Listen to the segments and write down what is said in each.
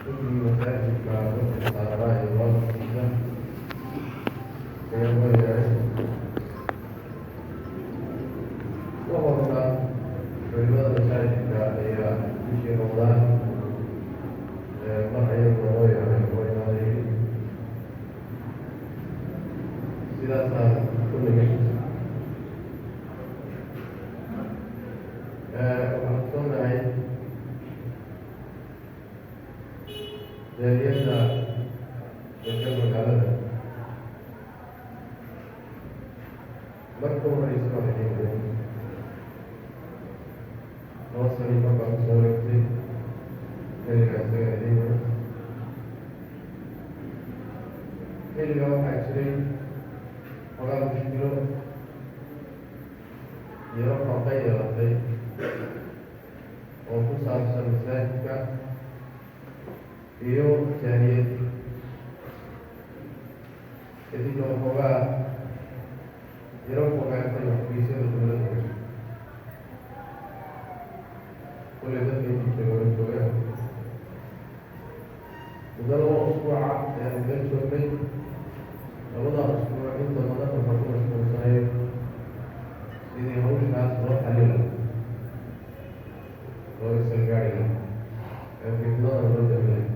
Quindi مساجد كمسجد الزهراء الله فيها ينبغي وهو culimada masaajidka ayaa bishii ramadaan mar ayaga loo imaaday sidaasaan ku nimid waxaan soonahay jaaliyadda dadka magaalada marka horeysa waxay yihiin loo sariifo baan kusoo wareegtay xilliga isaga adeega xilliga waxaa jiray xogaa mushkilo yaro farqa yeelatay oo ku saabsan masaajidka iyo jaaliyad kadibna waxoogaa yaro fogaatay waxgeysada dowladda كل ده بيجي جواه وده لو أسبوع يعني كان شهرين وضع أسبوع أنت ما دخل حكومة أسبوع صحيح إذا هو مش عايز تروح علينا هو لسه الجاي له في نظر الرد منه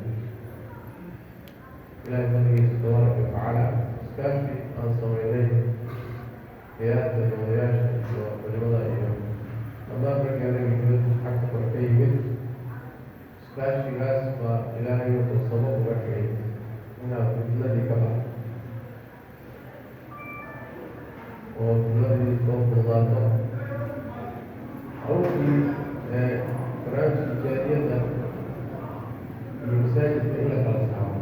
إلى أن يجي تبارك وتعالى استكفي عن صوميلين قيادة المضياش ولماذا أيام الله بركة عليك حتى فرقي من سباشي غاز فإلهي وتصبب بركي هنا الذي كبر والذي يطلب الظالم أو في فرنسا الجارية المساجد إلا كالسعام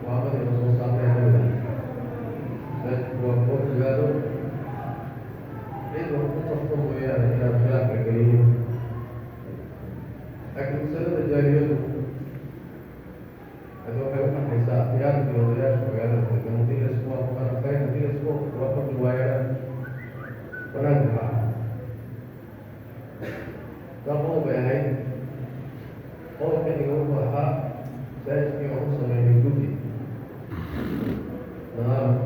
وعمل الرسول صلى الله عليه وسلم وقول له إذا كنت تخطب إلى خلاف الكريم لكن مسألة الجارية هذا هو كلام الحساب قيادة الولايات وقيادة المدير الأسبوع وأنا خير مدير الأسبوع وقف الولايات وننتهى فهو بيانين هو كان يقول لها ذلك يوصل من وجودي نعم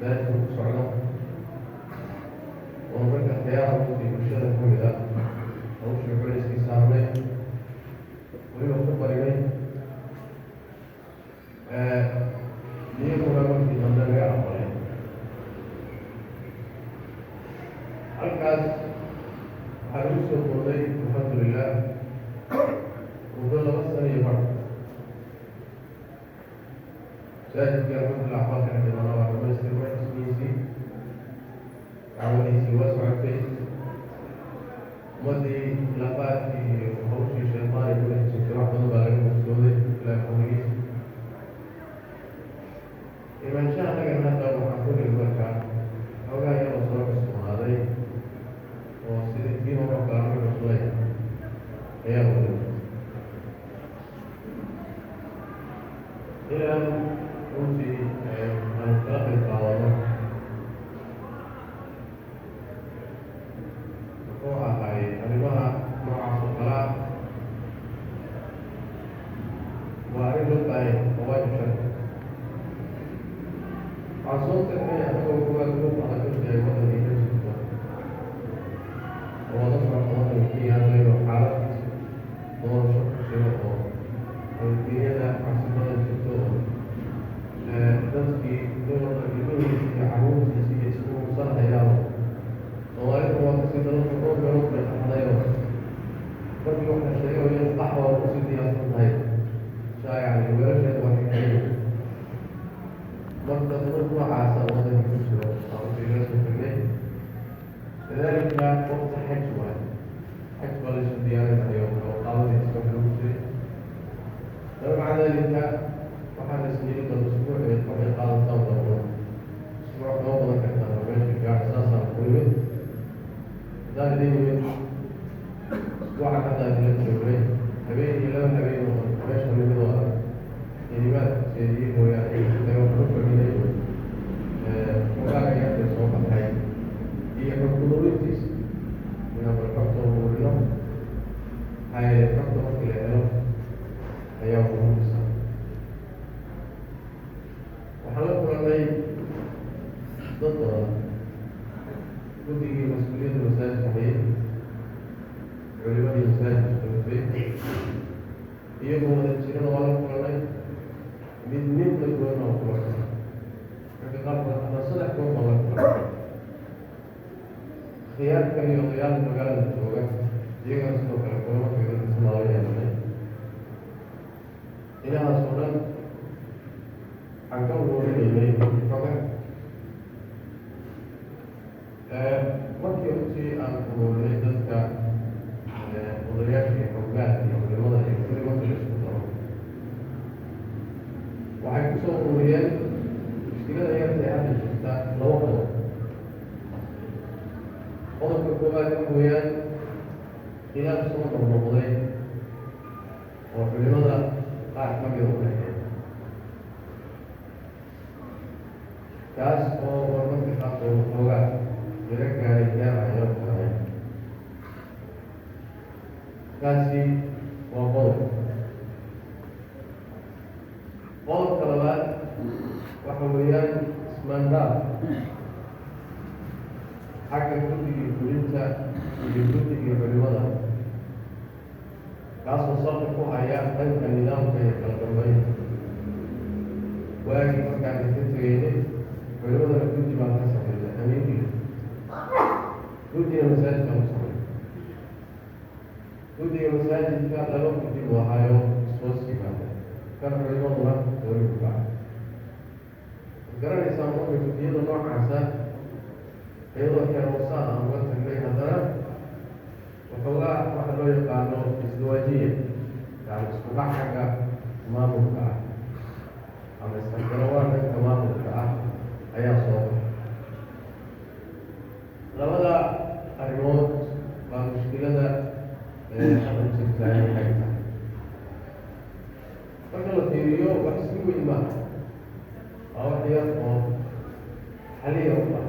ذلك صعنا ومرك الخيار في مشهد كل ده أو شو كل شيء صار ولما خطب عليه ليه مرة في مدرسة عمري الكاس عروس القضي الحمد لله وظل بس يبرد ساجد في الحمد لله حاضر عندما نرى المسجد والتسميسي عملي سوى سعودي مدي لقات في حوش الشيطان يقول لك سكرة حضر على المسجد لا يحضرين إذا شاء الله أن هذا محفوظ المركع أو لا يرى صورة اسمه هذا وسيد فيه وقع من رسوله هي أولا إلى أن أوتي أن تلاقي القوانين arrimaha noocaas oo kala ah waa arrin loo baahay qawaajib sharci waxaan soo tagnay anagoo kuwaad ugu qaadajirtay waddankii ka jirta oo wada socda waddankii hadlayo xaalad doorasho ku jiro oo adduunyada caasimada jirto oo dadkii dowladda ilmihiisa iyo carruurtiisa iyo isku ursanhayaaba soomaalida waa kasii dalalka dhowr meelood bay qaxdayo markii waxaa sheegay in qaxwa oo kusii diyaarsan tahay yani weelasheeda waa xikayo marka dad noocaasa waddanka ku jiro aanusigaasoo tagnay kadalika waqti xaj waay xaj baa laysu diyaarinayo oo qaadadiisa waxa lagu jiray maca dalika waxaa la ismiyey dal usbuuc waxay qaadataan doono usbuuc noo badan kartaan oo meesha gaara saasaan ku yimid hadaan idin yimid usbuuca hadda idila joogay habeen iyo laba habeen oo meesha nimid oo ah kelimaad jeediyey mooyaane daga ku faminay xogaaga yartay soo baxay iyo xogkudurintiisa iyagoo wada jirana waa la kulanay mid la goona oo kulanay marka qaabka ama saddex goor baa la kulanay khiyaarkan iyo odayaal magaalada jooga iyagana sidoo kale kulamo fiidanisa loo yeelanay inahaas oo dhan waxaan ka uruurinaynay xoga markii runtii aan uruurinay dadka odayaasha iyo xoggaadka iyo culimada iyo kulli marka la isku daro waxay kusoo ururiyeen mushkilada yarta ee hadda jirta laba qodobka koowaad waxa weeyaan khilaaf soo noqnoqday oo culimada qaar ka mida u dhexeeya kaas oo marmarka qaarkood xoogaa laga gaaray gaarayo kale kaasi waa qodobka labaad waxa weeyaan ismaandaar xagga guddigii fulinta iyo guddigii culimada kaasoo salka ku haya dhanka nidaamka iyo kala dambeynta waagii markaan ka tegeynay culimadana guddi baan ka sameynay amiinkiisa guddiga masaajidka u samey guddiga masaajidka laba guddi buu ahaayo ishoosigaada kan culimaduna dowliguka garanaysaa marka guddiyada noocaasa iyadoo xeeroosaa aan uga tagnay haddana waxoogaa waxa loo yaqaano isdawaajiya yani iskuga xagga maamulka ah ama isxaggarawaa dhanka maamulka ah ayaa soo baxay labada arrimood baa mushkilada hadda jirtaa ay tahay marka la fiiriyo wax si weyn maaha waa wax yar oo xaliya u ah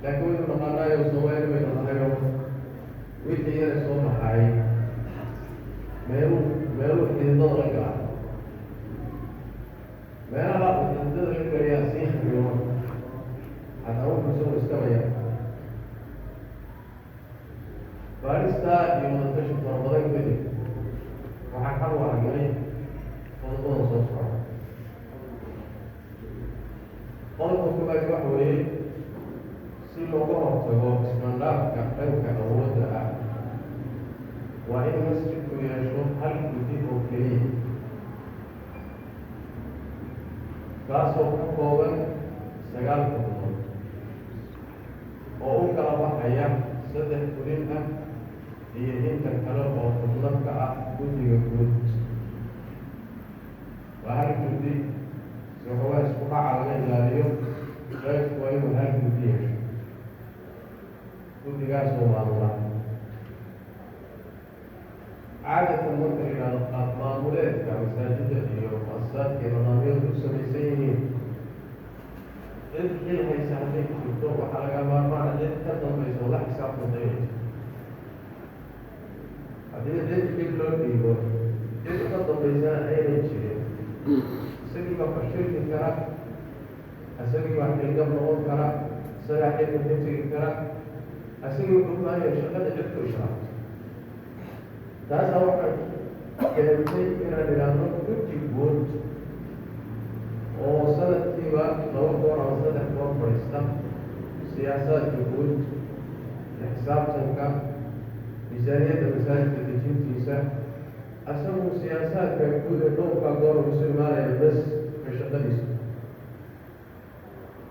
laakiin waynu dhaqaanaayo soomaali baynu nahayo wixii yare soo baxay meeluu xididada la galaa meelaha xididada la galayaa sii xiriyo hataa wuxuu soo iskamaya baarista iyo wadatashi farabadan kadib waxaan xal u aragnay qodobada soo socda qodobka koobaad waxa weeye si looga hortago ismaandhaafka dhanka awoodda ah waa in masjidku yeesho hal guddi oo keliya kaasoo ka kooban 9 xubnood oo u kala baxaya 3 fulin ah iyo inta kale oo xubno ka ah guddiga guud waa hal guddi si waxoogaa isku dhaca laga ilaaliyo sheekhu waa inuu hal guddi yeesho guddigaasoo maamula caadatan marka la yidhahdo qaab maamuleedka masaajida iyo muasasaadka iyo nidaamyadu u samaysan yihiin cid xil haysa hadday jirto waxaa laga maarmaana cid ka dambayso la xisaabtantaynaysa haddii cid xil loo dhiibo cid ka dambaysana aynan jirin isagii baa fashilki kara isagii baa xilgab noqon kara isagaa xilka ka tegi kara asagii wuxuu baahaya shaqada cidku ishraafto taasaa waxay keentay inaan idhaahdo guddi guud oo sanadkiiba 2 goor ama 3 goor fadhiista siyaasaadka guud xisaabtanka miisaaniyadda masaajidka dejintiisa asagu siyaasaadka guud ee dhowrka goor usu imaanaya bes ka shaqadiisa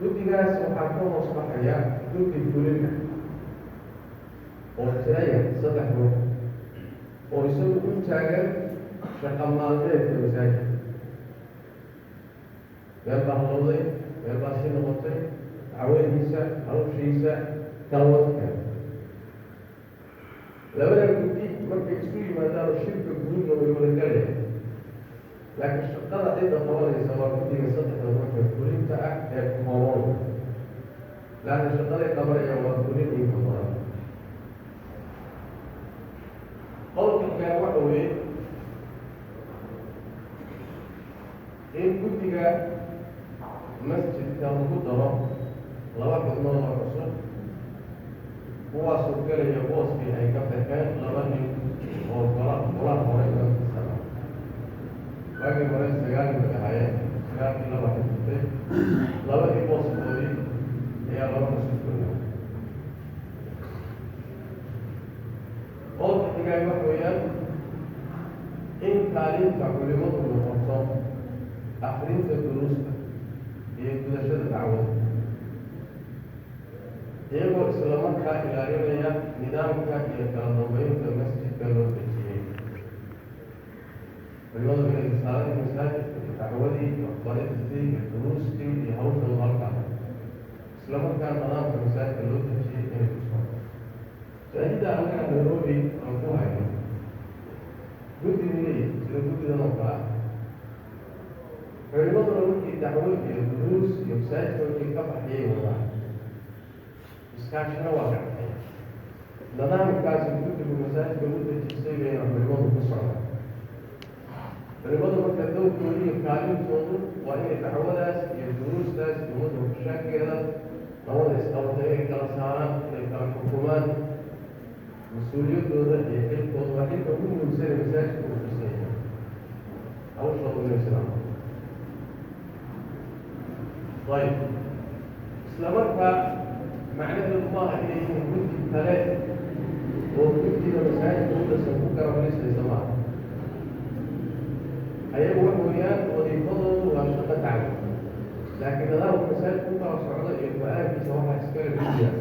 guddigaas waxaa ka hoos baxaya guddi fulinka oo tiraya 3 ruux oo isagu u taagan shaqa maalmeedka masaajidka meel baa halowday meel baa sii noqotay dacwadiisa hawshiisa kalwadka labada guddi markay isku yimaadaan shirka guudna way wada galayaan laakiin shaqada cidda qabanaysa waa guddiga 3 ruuxa fulinta ah ee kooban laakiin shaqaday qabanayaan waa fulin iyo kabaran qodobka kale waxa weeye in guddiga masjidka lagu daro 2 xubnood oo cusub kuwaasoo gelaya booskii ay ka baxeen 2 nin oo gola hore ka tirsan noqotay labadii booskoodii ayaa laba masuulkooda oo xigaay wax weeyaan in kaalinta culimadu noqoto akrinta duruusta iyo gudashada dacwada iyagoo isla markaa ilaalinaya nidaamka iyo kala dambeynta masjidka loo dejiyey culimadu inay risaaladii masaajidka iyo dacwadii iyo waxbaridii iyo duruustii iyo hawshooda halkaa isla markaa nidaamka masaajidka loo dejiyey inay ku soo masaajidda annaga nairobi aan ku hayno guddigii sida guddigan oo kale culimaduna markii dacwo iyo duruus iyo masaajidka wixii ka baxiyay wadaan iskaashina waa gactay nidaamkaasi guddigu masaajidka u dejisay bayna culimadu ku socdaan culimadu marka dowrkoodii iyo kaalintoodu waa inay dacwadaas iyo duruustaas ummadda hogshaakeeda labada isqabtay inay kala saaraan inay kala xukumaan mas-uuliyaddooda iyo xilkooda waa xilka ugu muhiimsane masaajidka uu kusaya hawshooda inay sidaa ayib isla markaa macnaheedu maaha inay yihiin guddi kale oo guddiga masaajidka u dhasan ku garablisaysa maaha ayagu wax weeyaan wadiifadoodu waa shaqo dacwo laakiin nidaamka masaajidka u kala socda iyo go-aankiisa waxaa iskale guddiga